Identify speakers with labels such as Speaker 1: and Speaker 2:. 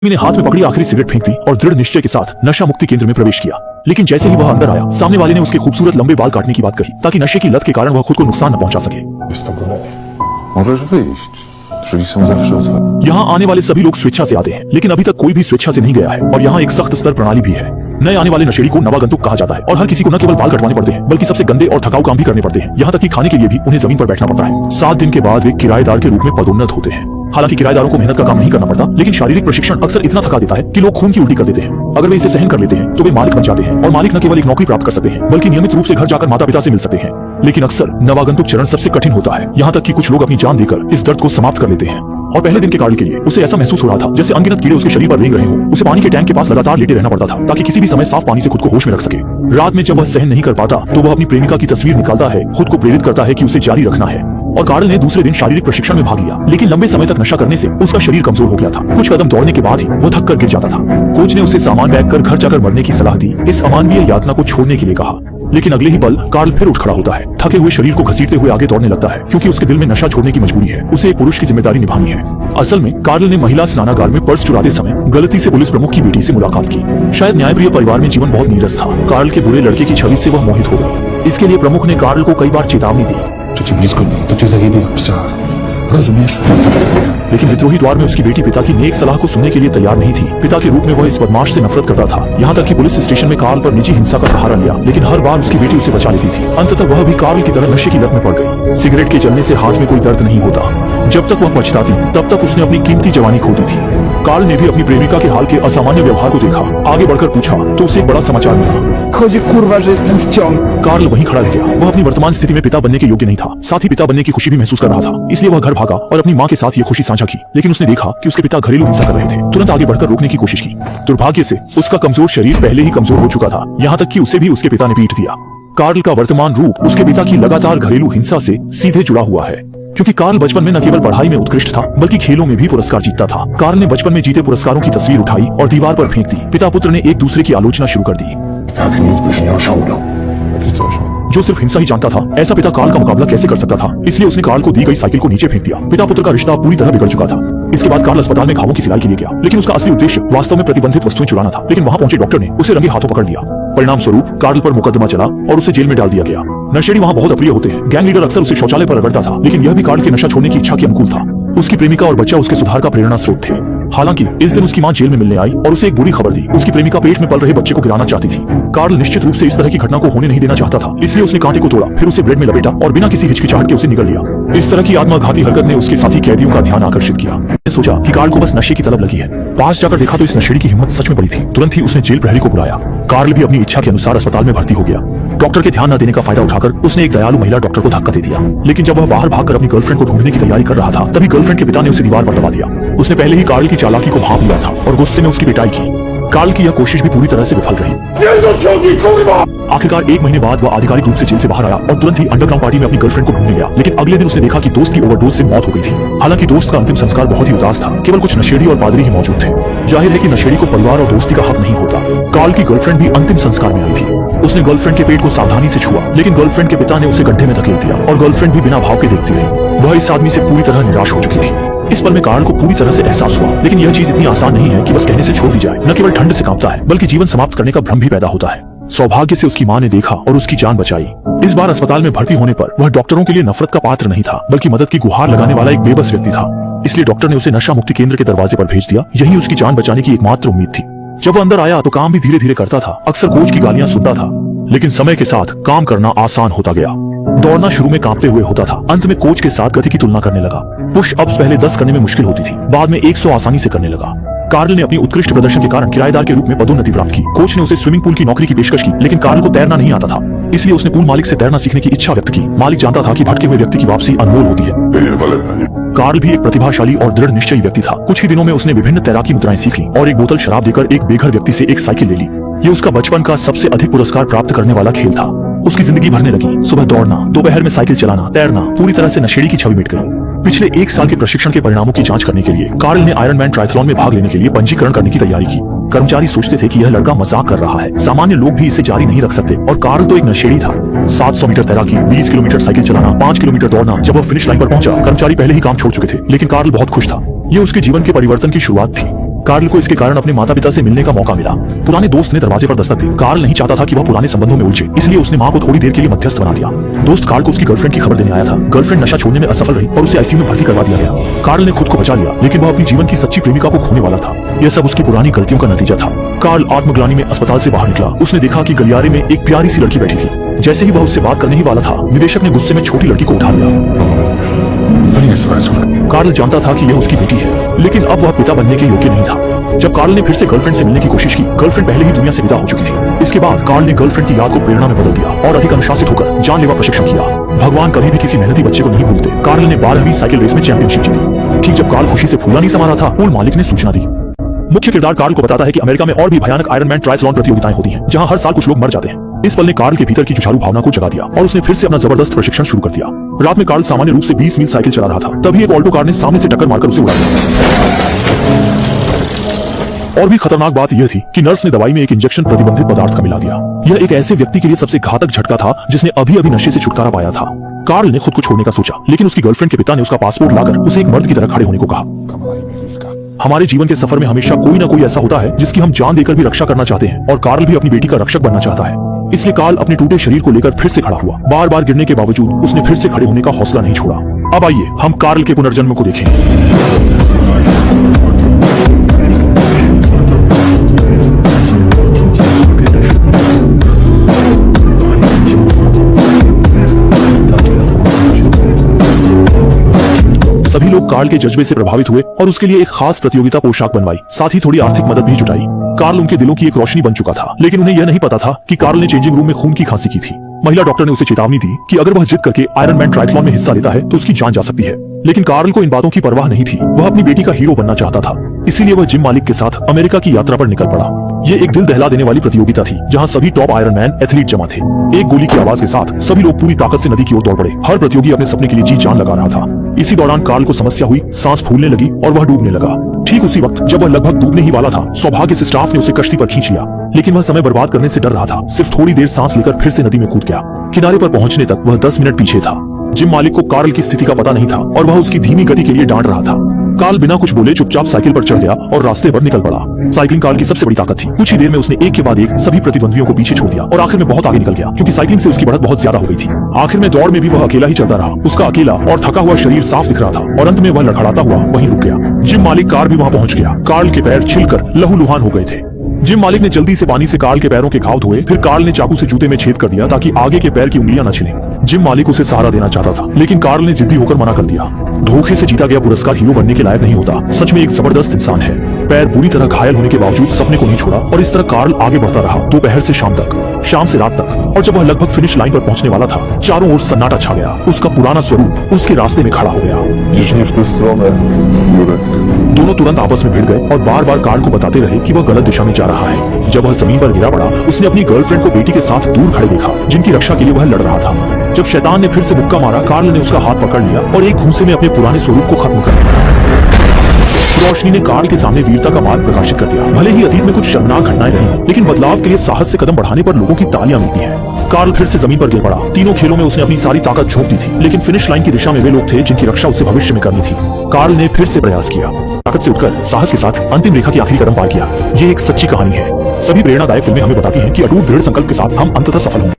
Speaker 1: ने हाथ में पकड़ी आखिरी सिगरेट फेंक दी और दृढ़ निश्चय के साथ नशा मुक्ति केंद्र में प्रवेश किया। लेकिन जैसे ही वह अंदर आया, सामने वाले ने उसके खूबसूरत लंबे बाल काटने की बात कही ताकि नशे की लत के कारण वह खुद को नुकसान न पहुंचा सके।
Speaker 2: Możesz wyjść. Drzwi są zawsze otwarte.
Speaker 1: यहाँ आने वाले सभी लोग स्वेच्छा से आते हैं, लेकिन अभी तक कोई भी स्वेच्छा से नहीं गया है और यहाँ एक सख्त स्तर प्रणाली भी है। नए आने वाले नशेड़ी को नवागंतुक कहा जाता है और हर किसी को न केवल बाल कटवाने पड़ते हैं बल्कि सबसे गंदे और थकाऊ काम भी करने पड़ते हैं। यहाँ तक कि खाने के लिए भी उन्हें जमीन पर बैठना पड़ता है। 7 दिन के बाद वे किराएदार के रूप में पदोन्नत होते हैं। हालांकि किराएदारों को मेहनत का काम नहीं करना पड़ता, लेकिन शारीरिक प्रशिक्षण अक्सर इतना थका देता है कि लोग खून की उल्टी कर देते हैं। अगर वे इसे सहन कर लेते हैं तो वे मालिक बन जाते हैं और मालिक न केवल एक नौकरी प्राप्त कर सकते हैं बल्कि नियमित रूप से घर जाकर माता पिता से मिल सकते हैं। लेकिन अक्सर नवागंतुक चरण सबसे कठिन होता है, यहाँ तक कि कुछ लोग अपनी जान देकर इस दर्द को समाप्त कर लेते हैं। और पहले दिन के कार्य के लिए उसे ऐसा महसूस हो रहा था जैसे अनगिनत कीड़े उसके शरीर पर रेंग रहे हों। उसे पानी के टैंक के पास लगातार लेटे रहना पड़ता था ताकि किसी भी समय साफ पानी से खुद को होश में रख सके। रात में जब वह सहन नहीं कर पाता तो वह अपनी प्रेमिका की तस्वीर निकालता है, खुद को प्रेरित करता है कि उसे जारी रखना है। और कार्ल ने दूसरे दिन शारीरिक प्रशिक्षण में भाग लिया, लेकिन लंबे समय तक नशा करने से उसका शरीर कमजोर हो गया था। कुछ कदम दौड़ने के बाद ही वो थक कर गिर जाता था। कोच ने उसे सामान पैक कर घर जाकर मरने की सलाह दी, इस अमानवीय यातना को छोड़ने के लिए कहा। लेकिन अगले ही पल कार्ल फिर उठ खड़ा होता है, थके हुए शरीर को घसीटते हुए आगे दौड़ने लगता है क्योंकि उसके दिल में नशा छोड़ने की मजबूरी है। उसे एक पुरुष की जिम्मेदारी निभानी है। असल में कार्ल ने महिला स्नानागार में पर्स चुराते समय गलती से पुलिस प्रमुख की बेटी से मुलाकात की। शायद न्यायप्रिय परिवार में जीवन बहुत नीरस था। कार्ल के बुरे लड़के की छवि से वह मोहित हो गई। इसके लिए प्रमुख ने कार्ल को कई बार चेतावनी दी।
Speaker 2: To cię zajebie psa. Rozumiesz?
Speaker 1: लेकिन विद्रोही द्वार में उसकी बेटी पिता की नेक सलाह को सुनने के लिए तैयार नहीं थी। पिता के रूप में वह इस बदमाश से नफरत करता था, यहाँ तक कि पुलिस स्टेशन में कार्ल पर निजी हिंसा का सहारा लिया, लेकिन हर बार उसकी बेटी उसे बचा लेती थी। अंततः वह भी कार्ल की तरह नशे की लत में पड़ गई। सिगरेट के जलने से हाथ में कोई दर्द नहीं होता। जब तक वह पछताती तब तक उसने अपनी कीमती जवानी खो दी थी। कार्ल ने भी अपनी प्रेमिका के हाल के असामान्य व्यवहार को देखा। आगे बढ़कर पूछा तो उसे एक बड़ा समाचार मिला।
Speaker 3: Chodzi kurwa, że jestem w ciągu.
Speaker 1: Carl वहीं खड़ा रह गया। वह अपनी वर्तमान स्थिति में पिता बनने के योग्य नहीं था, साथ ही पिता बनने की खुशी भी महसूस कर रहा था। इसलिए वह घर भागा और अपनी माँ के साथ ये खुशी साझा की। लेकिन उसने देखा कि उसके पिता घरेलू हिंसा कर रहे थे। तुरंत आगे बढ़कर रोकने की कोशिश की। दुर्भाग्य से उसका कमजोर शरीर पहले ही कमजोर हो चुका था, यहाँ तक कि उसे भी उसके पिता ने पीट दिया। कार्ल का वर्तमान रूप उसके पिता की लगातार घरेलू हिंसा से सीधे जुड़ा हुआ है, क्योंकि कार्ल बचपन में न केवल पढ़ाई में उत्कृष्ट था बल्कि खेलों में भी पुरस्कार जीतता था। कार्ल ने बचपन में जीते पुरस्कारों की तस्वीर उठाई और दीवार पर फेंक दी। पिता पुत्र ने एक दूसरे की आलोचना शुरू कर दी।
Speaker 2: Tak nic byś nie osiągnął. Ty coś?
Speaker 1: जो सिर्फ हिंसा ही जानता था, ऐसा पिता कार्ल का मुकाबला कैसे कर सकता था? इसलिए उसने कार्ल को दी गई साइकिल को नीचे फेंक दिया। पिता पुत्र का रिश्ता पूरी तरह बिगड़ चुका था। इसके बाद कार्ल अस्पताल में घावों की सिलाई के लिए गया, लेकिन उसका असली उद्देश्य वास्तव में प्रतिबंधित वस्तुएं चुराना था। लेकिन वहां पहुंचे डॉक्टर ने उसे रंगे हाथों पकड़ लिया। परिणाम स्वरूप कार्ल पर मुकदमा चला और उसे जेल में डाल दिया गया। नशेड़ी वहां बहुत अप्रिय होते हैं। गैंग लीडर अक्सर उसे शौचालय पर रगड़ता था, लेकिन यह भी कार्ल के नशा छोड़ने की इच्छा के अनुकूल था। उसकी प्रेमिका और बच्चा उसके सुधार का प्रेरणा स्रोत थे। हालांकि इस दिन उसकी मां जेल में मिलने आई और उसे एक बुरी खबर दी। उसकी प्रेमिका पेट में पल रहे बच्चे को गिराना चाहती थी। कार्ल निश्चित रूप से इस तरह की घटना को होने नहीं देना चाहता था, इसलिए उसने कांटे को तोड़ा, फिर उसे ब्रेड में लपेटा और बिना किसी हिचकिचाहट के उसे निगल लिया। इस तरह की आत्मघाती हरकत ने उसके साथी कैदियों का ध्यान आकर्षित किया। उसने सोचा कि कार्ल को बस नशे की तलब लगी है। पास जाकर देखा तो इस नशेड़ी की हिम्मत सच में बड़ी थी। तुरंत ही उसने जेल प्रहरी को बुलाया। कार्ल भी अपनी इच्छा के अनुसार अस्पताल में भर्ती हो गया। डॉक्टर के ध्यान न देने का फायदा उठाकर उसने एक दयालु महिला डॉक्टर को धक्का दे दिया। लेकिन जब वह बाहर भागकर अपनी गर्लफ्रेंड को ढूंढने की तैयारी कर रहा था, तभी गर्लफ्रेंड के पिता ने उसे दीवार पर दबा दिया। उसने पहले ही कार्ल की चालाकी को भांप लिया था और गुस्से में उसकी पिटाई की। कार्ल की यह कोशिश भी पूरी तरह से विफल रही। आखिरकार 1 महीने बाद वह आधिकारिक रूप से जेल से बाहर आया और तुरंत ही अंडरग्राउंड पार्टी में अपनी गर्लफ्रेंड को ढूंढने गया। लेकिन अगले दिन उसने देखा कि दोस्त की ओवरडोज से मौत हो गई थी। हालांकि दोस्त का अंतिम संस्कार बहुत ही उदास था, केवल कुछ नशेड़ी और पादरी ही मौजूद थे। जाहिर है कि नशेड़ी को परिवार और दोस्ती का हक नहीं होता। कार्ल की गर्लफ्रेंड भी अंतिम संस्कार में आई थी। उसने गर्लफ्रेंड के पेट को सावधानी से छुआ, लेकिन गर्लफ्रेंड के पिता ने उसे गड्ढे में धकेल दिया और गर्लफ्रेंड भी बिना भाव के देखती रही। वह इस आदमी से पूरी तरह निराश हो चुकी थी। इस पल में कार्ल को पूरी तरह से एहसास हुआ, लेकिन यह चीज इतनी आसान नहीं है कि बस कहने से छोड़ दी जाए। न केवल ठंड से कांपता है, बल्कि जीवन समाप्त करने का भ्रम भी पैदा होता है। सौभाग्य से उसकी मां ने देखा और उसकी जान बचाई। इस बार अस्पताल में भर्ती होने पर वह डॉक्टरों के लिए नफरत का पात्र नहीं था, बल्कि मदद की गुहार लगाने वाला एक बेबस व्यक्ति था। इसलिए डॉक्टर ने उसे नशा मुक्ति केंद्र के दरवाजे पर भेज दिया। यही उसकी जान बचाने की एकमात्र उम्मीद थी। जब वह अंदर आया तो काम भी धीरे धीरे करता था। अक्सर कोच की गालियां सुनता था, लेकिन समय के साथ काम करना आसान होता गया। दौड़ना शुरू में कांपते हुए होता था, अंत में कोच के साथ गति की तुलना करने लगा। पुश अप्स पहले 10 करने में मुश्किल होती थी, बाद में 100 आसानी से करने लगा। कार्ल ने अपनी उत्कृष्ट प्रदर्शन के कारण किराएदार के रूप में पदोन्नति प्राप्त की। कोच ने उसे स्विमिंग पूल की नौकरी की पेशकश की, लेकिन कार्ल को तैरना नहीं आता था। इसलिए उसने पूल मालिक से तैरना सीखने की इच्छा व्यक्त की। मालिक जानता था कि भटके हुए व्यक्ति की वापसी अनमोल होती है। कार्ल भी एक प्रतिभाशाली और दृढ़ निश्चयी व्यक्ति था। कुछ ही दिनों में उसने विभिन्न तैराकी मुद्राएं सीख ली और एक बोतल शराब देकर एक बेघर व्यक्ति से एक साइकिल ले ली। ये उसका बचपन का सबसे अधिक पुरस्कार प्राप्त करने वाला खेल था। उसकी जिंदगी भरने लगी। सुबह दौड़ना, दोपहर में साइकिल चलाना, तैरना, पूरी तरह से नशेड़ी की छवि मिट गई। पिछले 1 साल के प्रशिक्षण के परिणामों की जांच करने के लिए कार्ल ने आयरनमैन ट्रायथलॉन में भाग लेने के लिए पंजीकरण करने की तैयारी की। कर्मचारी सोचते थे कि यह लड़का मजाक कर रहा है, सामान्य लोग भी इसे जारी नहीं रख सकते, और कार्ल तो एक नशेड़ी था। 700 मीटर तैराकी, 20 किलोमीटर साइकिल चलाना, 5 किलोमीटर दौड़ना। जब वह फिनिश लाइन पर पहुंचा, कर्मचारी पहले ही काम छोड़ चुके थे, लेकिन कार्ल बहुत खुश था। ये उसके जीवन के परिवर्तन की शुरुआत थी। कार्ल को इसके कारण अपने माता पिता से मिलने का मौका मिला। पुराने दोस्त ने दरवाजे पर दस्तक दी। कार्ल नहीं चाहता था कि वह पुराने संबंधों में उलझे, इसलिए उसने मां को थोड़ी देर के लिए मध्यस्थ बना दिया। दोस्त कार्ल को उसकी गर्लफ्रेंड की खबर देने आया था। गर्लफ्रेंड नशा छोड़ने में असफल रही और उसे आईसीयू में भर्ती करवा दिया गया। कार्ल ने खुद को बचा लिया, लेकिन वह अपनी जीवन की सच्ची प्रेमिका को खोने वाला था। यह सब उसकी पुरानी गलतियों का नतीजा था। कार्ल आत्मग्लानि में अस्पताल से बाहर निकला। उसने देखा कि गलियारे में एक प्यारी सी लड़की बैठी थी। जैसे ही वह उससे बात करने ही वाला था, निदेशक ने गुस्से में छोटी लड़की को उठा लिया। कार्ल जानता था कि यह उसकी बेटी है, लेकिन अब वह पिता बनने के योग्य नहीं था। जब कार्ल ने फिर से गर्लफ्रेंड से मिलने की कोशिश की, गर्लफ्रेंड पहले ही दुनिया से विदा हो चुकी थी। इसके बाद कार्ल ने गर्लफ्रेंड की याद को प्रेरणा में बदल दिया और अधिक अनुशासित होकर जानलेवा प्रशिक्षण किया। भगवान कभी भी किसी मेहनती बच्चे को नहीं भूलते। कार्ल ने 12वीं साइकिल रेस में चैंपियनशिप जीती। ठीक जब कार्ल खुशी से फूला नहीं समा रहा था, पूल मालिक ने सूचना दी। मुख्य किरदार कार्ल को बताता है कि अमेरिका में और भी भयानक आयरन मैन ट्रायथलॉन प्रतियोगिताएं होती हैं, जहां हर साल कुछ लोग मर जाते हैं। इस पल ने कार्ल के भीतर की जुझारू भावना को जगा दिया और उसने फिर से अपना जबरदस्त प्रशिक्षण शुरू कर दिया। रात में कार्ल सामान्य रूप से 20 मील साइकिल चला रहा था, तभी एक ऑल्टो कार ने सामने से टक्कर मारकर उसे उड़ा दिया। और भी खतरनाक बात यह थी कि नर्स ने दवाई में एक इंजेक्शन प्रतिबंधित पदार्थ का मिला दिया। यह एक ऐसे व्यक्ति के लिए सबसे घातक झटका था जिसने अभी अभी नशे से छुटकारा पाया था। कार्ल ने खुद को छोड़ने का सोचा, लेकिन उसकी गर्लफ्रेंड के पिता ने उसका पासपोर्ट लाकर उसे एक मर्द की तरह खड़े होने को कहा। हमारे जीवन के सफर में हमेशा कोई ना कोई ऐसा होता है जिसकी हम जान देकर भी रक्षा करना चाहते हैं, और कार्ल भी अपनी बेटी का रक्षक बनना चाहता है। इसलिए कार्ल अपने टूटे शरीर को लेकर फिर से खड़ा हुआ। बार बार गिरने के बावजूद उसने फिर से खड़े होने का हौसला नहीं छोड़ा। अब आइए हम कार्ल के पुनर्जन्म को देखें। सभी लोग कार्ल के जज्बे से प्रभावित हुए और उसके लिए एक खास प्रतियोगिता पोशाक बनवाई, साथ ही थोड़ी आर्थिक मदद भी जुटाई। कार्ल उनके दिलों की एक रोशनी बन चुका था, लेकिन उन्हें यह नहीं पता था कि कार्ल ने चेंजिंग रूम में खून की खांसी की थी। महिला डॉक्टर ने उसे चेतावनी दी कि अगर वह जिद करके आयरन मैन ट्रायथलॉन में हिस्सा लेता है तो उसकी जान जा सकती है। लेकिन कार्ल को इन बातों की परवाह नहीं थी। वह अपनी बेटी का हीरो बनना चाहता था, इसीलिए वह जिम मालिक के साथ अमेरिका की यात्रा पर निकल पड़ा। ये एक दिल दहला देने वाली प्रतियोगिता थी, जहां सभी टॉप आयरन मैन एथलीट जमा थे। एक गोली की आवाज के साथ सभी लोग पूरी ताकत से नदी की ओर दौड़ पड़े। हर प्रतियोगी अपने सपने के लिए जी जान लगा रहा था। इसी दौरान कार्ल को समस्या हुई, सांस फूलने लगी और वह डूबने लगा। ठीक उसी वक्त जब वह लगभग डूबने ही वाला था, सौभाग्य से स्टाफ ने उसे कश्ती पर खींच लिया। लेकिन वह समय बर्बाद करने से डर रहा था। सिर्फ थोड़ी देर सांस लेकर फिर से नदी में कूद गया। किनारे पर पहुंचने तक वह 10 मिनट पीछे था। जिम मालिक को कार्ल की स्थिति का पता नहीं था और वह उसकी धीमी गति के लिए डांट रहा था। कार्ल बिना कुछ बोले चुपचाप साइकिल पर चढ़ गया और रास्ते पर निकल पड़ा। साइकिलिंग कार्ल की सबसे बड़ी ताकत थी। कुछ ही देर में उसने एक के बाद एक सभी प्रतिद्वंदियों को पीछे छोड़ दिया और आखिर में बहुत आगे निकल गया, क्योंकि साइकिलिंग से उसकी बढ़त बहुत ज्यादा हो गई थी। आखिर में दौड़ में भी वह अकेला ही चलता रहा। उसका अकेला और थका हुआ शरीर साफ दिख रहा था और अंत में वह लड़खड़ाता हुआ वहीं रुक गया। जिम मालिक कार भी वहां पहुंच गया। कार्ल के पैर छिलकर लहूलुहान हो गए थे। जिम मालिक ने जल्दी से पानी से कार्ल के पैरों के घाव धोए। फिर कार्ल ने चाकू से जूते में छेद कर दिया ताकि आगे के पैर की उंगलियां न छिलें। जिम मालिक उसे सहारा देना चाहता था, लेकिन कार्ल ने जिद्दी होकर मना कर दिया। धोखे से जीता गया पुरस्कार हीरो बनने के लायक नहीं होता। सच में एक जबरदस्त इंसान है। पैर बुरी तरह घायल होने के बावजूद सपने को नहीं छोड़ा और इस तरह कार्ल आगे बढ़ता रहा, दोपहर से शाम तक, शाम से रात तक। और जब वह लगभग फिनिश लाइन पर पहुंचने वाला था, चारों ओर सन्नाटा छा गया। उसका पुराना स्वरूप उसके रास्ते में खड़ा हो गया।
Speaker 2: Idź nie w tę stronę, Jurek.
Speaker 1: दोनों तुरंत आपस में भिड़ गए और बार बार कार्ल को बताते रहे कि वह गलत दिशा में जा रहा है। जब वह जमीन पर गिरा पड़ा, उसने अपनी गर्लफ्रेंड को बेटी के साथ दूर खड़े देखा, जिनकी रक्षा के लिए वह लड़ रहा था। जब शैतान ने फिर से मुक्का मारा, कार्ल ने उसका हाथ पकड़ लिया और एक घूंसे में अपने पुराने स्वरूप को खत्म कर दिया। रोशनी ने कार्ल के सामने वीरता का मार्ग प्रकाशित कर दिया। भले ही अतीत में कुछ शर्मनाक घटनाएं रही हों, लेकिन बदलाव के लिए साहस से कदम बढ़ाने पर लोगों की तालियां मिलती हैं। कार्ल फिर से जमीन पर गिर पड़ा। तीनों खेलों में उसने अपनी सारी ताकत झोंक दी थी, लेकिन फिनिश लाइन की दिशा में वे लोग थे जिनकी रक्षा उसे भविष्य में करनी थी। कार्ल ने फिर से प्रयास किया, ताकत से उठकर साहस के साथ अंतिम रेखा की आखिरी कदम पार किया। ये एक सच्ची कहानी है। सभी प्रेरणादायक फिल्में हमें बताती हैं कि अटूट दृढ़ संकल्प के साथ हम अंततः सफल होंगे।